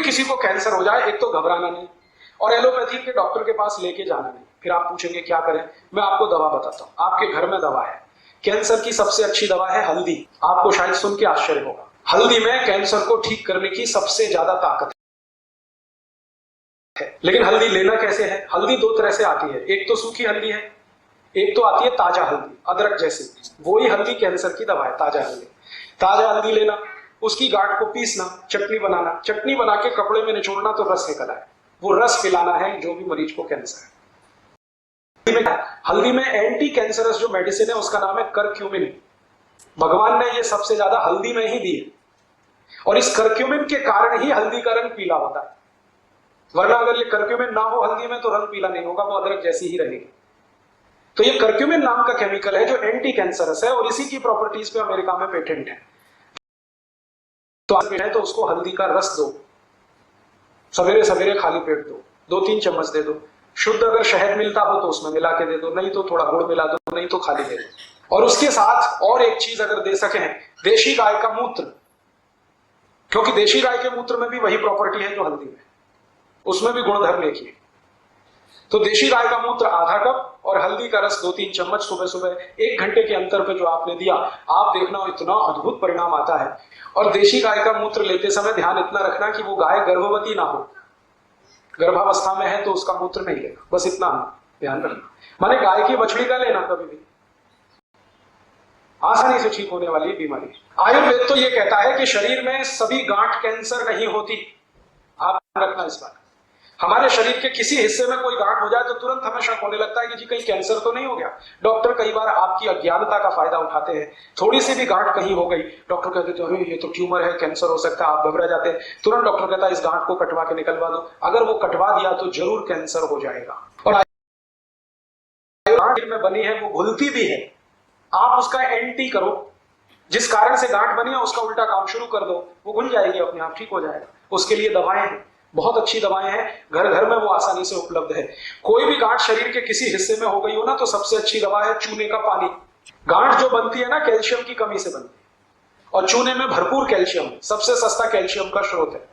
किसी को कैंसर हो जाए, एक तो घबराना नहीं और एलोपैथी के डॉक्टर के पास लेके जाना नहीं। फिर आप पूछेंगे क्या करें, मैं आपको दवा बताता हूं। आपके घर में दवा है, कैंसर की सबसे अच्छी दवा है हल्दी। आपको शायद सुन के आश्चर्य होगा, हल्दी में कैंसर को ठीक करने की सबसे ज्यादा ताकत है। लेकिन हल्दी लेना कैसे है? हल्दी दो तरह से आती है, एक तो सूखी हल्दी है, एक तो आती है ताजा हल्दी, अदरक जैसी। वही हल्दी कैंसर की दवा है, ताजा हल्दी। ताजा हल्दी लेना, उसकी गांठ को पीसना, चटनी बनाना, चटनी बना के कपड़े में निचोड़ना तो रस निकल आए, वो रस पिलाना है जो भी मरीज को कैंसर है। हल्दी में एंटी कैंसरस जो मेडिसिन है उसका नाम है करक्यूमिन। भगवान ने ये सबसे ज्यादा हल्दी में ही दी है और इस करक्यूमिन के कारण ही हल्दी का रंग पीला होता है। वरना अगर ये करक्यूमिन ना हो हल्दी में तो रंग पीला नहीं होगा, वो अदरक जैसी ही रहेगी। तो ये करक्यूमिन नाम का केमिकल है जो एंटी कैंसरस है और इसी की प्रॉपर्टीज पे अमेरिका में पेटेंट है। तो उसको हल्दी का रस दो, सवेरे सवेरे खाली पेट दो, 2-3 चम्मच दे दो। शुद्ध अगर शहद मिलता हो तो उसमें मिला के दे दो, नहीं तो थोड़ा गुड़ मिला दो, नहीं तो खाली दे दो। और उसके साथ और एक चीज अगर दे सकें, देशी गाय का मूत्र, क्योंकि देशी गाय के मूत्र में भी वही प्रॉपर्टी है जो हल्दी में, उसमें भी गुणधर्म एक ही है। तो देशी गाय का मूत्र आधा कप और हल्दी का रस 2-3 चम्मच सुबह सुबह 1 घंटे के अंतर पे जो आपने दिया, आप देखना इतना अद्भुत परिणाम आता है। और देशी गाय का मूत्र लेते समय ध्यान इतना रखना कि वो गाय गर्भवती ना हो, गर्भावस्था में है तो उसका मूत्र नहीं लेना, बस इतना ध्यान रखना। माने गाय की बछड़ी का लेना कभी भी, आसानी से ठीक होने वाली बीमारी। आयुर्वेद तो ये कहता है कि शरीर में सभी गांठ कैंसर नहीं होती, आप ध्यान रखना इस बात। हमारे शरीर के किसी हिस्से में कोई गांठ हो जाए तो तुरंत हमें शक होने लगता है कि जी कहीं कैंसर तो नहीं हो गया। डॉक्टर कई बार आपकी अज्ञानता का फायदा उठाते हैं, थोड़ी सी भी गांठ कहीं हो गई, डॉक्टर कहते थे अरे ये तो ट्यूमर है, कैंसर हो सकता है, आप घबरा जाते हैं। तुरंत डॉक्टर कहता है इस गांठ को कटवा के निकलवा दो, अगर वो कटवा दिया तो जरूर कैंसर हो जाएगा। और गांठ में बनी है वो घुलती भी है, आप उसका एंटी करो, जिस कारण से गांठ बनी है उसका उल्टा काम शुरू कर दो, वो घुल जाएगी, अपने आप ठीक हो जाएगा। उसके लिए दवाएं हैं, बहुत अच्छी दवाएं हैं, घर घर में वो आसानी से उपलब्ध है। कोई भी गांठ शरीर के किसी हिस्से में हो गई हो ना तो सबसे अच्छी दवा है चूने का पानी। गांठ जो बनती है ना कैल्शियम की कमी से बनती है और चूने में भरपूर कैल्शियम, सबसे सस्ता कैल्शियम का स्रोत है।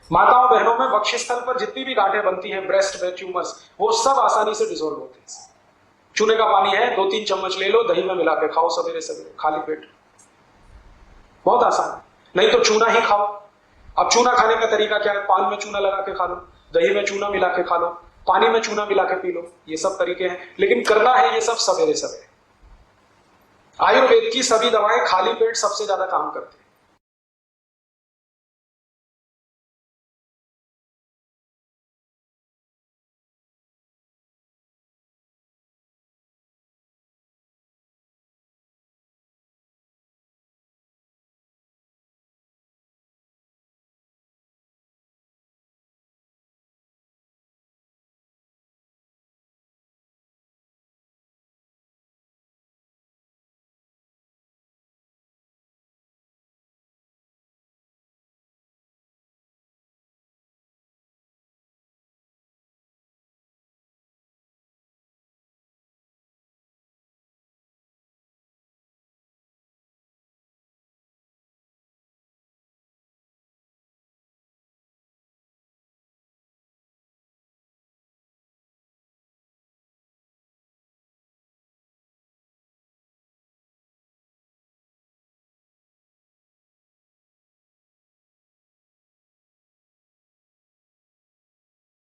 माताओं बहनों में वक्षस्थल पर जितनी भी गांठें बनती हैं, ब्रेस्ट में ट्यूमर्स, वो सब आसानी से डिसॉल्व होते हैं। चूने का पानी है, 2-3 चम्मच ले लो, दही में मिला के खाओ सवेरे सवेरे खाली पेट, बहुत आसान है। नहीं तो चूना ही खाओ। अब चूना खाने का तरीका क्या है? पान में चूना लगा के खा लो, दही में चूना मिला के खा लो, पानी में चूना मिला के पी लो, ये सब तरीके हैं, लेकिन करना है ये सब सवेरे सवेरे। आयुर्वेद की सभी दवाएं खाली पेट सबसे ज्यादा काम करती है।